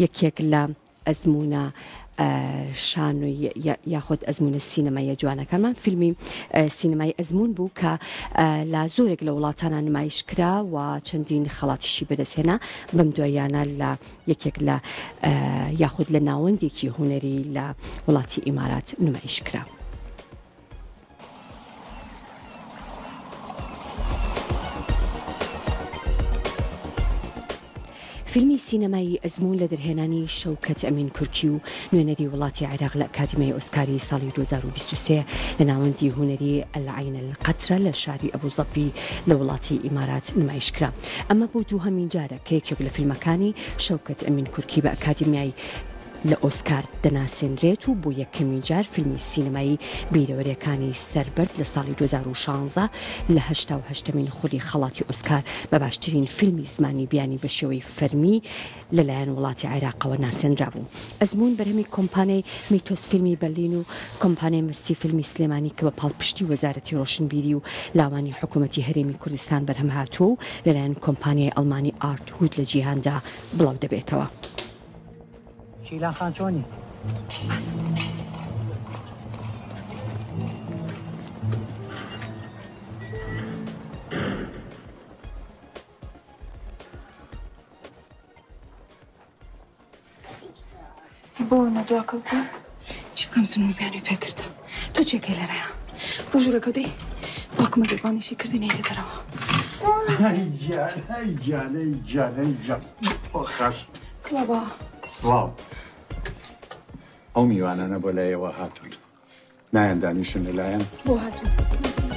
یەکێک لە ئەزمونە شان و یاخود ئەزمونە سینەمای جوانەکانمان فیلمی سینەمای ئەزمون بوو کە لە زۆرێک لە وڵاتانە نمایشکرا و چەندین خەڵاتیشی بەدەستهێنا بەم دوایانە لە یەکێک لە یاخود لە ناوەندێکی هوەری لە وڵاتی ئیمارات نمایشکرا. فیلمی سینەمایی ئەزمون لە دەرهێنانی شەوکەت ئەمین کورکی و نوێنەری وڵاتی عێراق لە ئەکادیمیای ئۆسکاری ساڵی 2023 لە ناوەندی هوەری ئەلعین القەترە لە شاری ئەبوزەبی لە وڵاتی ئیمارات نمایشکرا. ئەمە بۆ دووهەمین جارە کە یەکێک لە فیلمەکانی شەوکەت ئەمین کورکی بە ئەکادیمیای لە ئۆسکار دەناسێنرێت و بۆ یەکەمین جار فیلمی سینەمایی بیرەوەریەکانی سەربەرد لە ساڵی 2016 لە 88مین خولی خەڵاتی ئۆسکار بە باشترین فیلمی زمانی بیانی بە شێوەی فەرمی لەلایەن وڵاتی عێراقەوە ناسێنرا بوو. ئەزمون بەرهەمی کۆمپانیای میتۆس فیلمی بەرلین و کۆمپانیای مستی فیلمی سلێمانی کە بە پاڵپشتی وەزارەتی ڕۆشنبیری و لاوانی حکوومەتی هەرێمی کوردستان بەرهەم هاتووە و لەلایەن کۆمپانیای ئەڵمانی ئارت هود لە جیهاندا بڵاو دەبێتەوە. شیلان خان چۆنی؟ بەس بۆ نەدواکەوتی؟ چی بکەم زنوبیانی پێکردم. تۆ چێکەی لەرەیە؟ ڕۆژورەکە دەی باکمە گەربانیشی کردی نەیتە دەرەوە. جانەی خۆش. سڵاو. سڵاو. ئەو میوانانە بۆ لایەوە هاتون. نایەن دانیشن لەلایەن؟ بۆ هاتوو.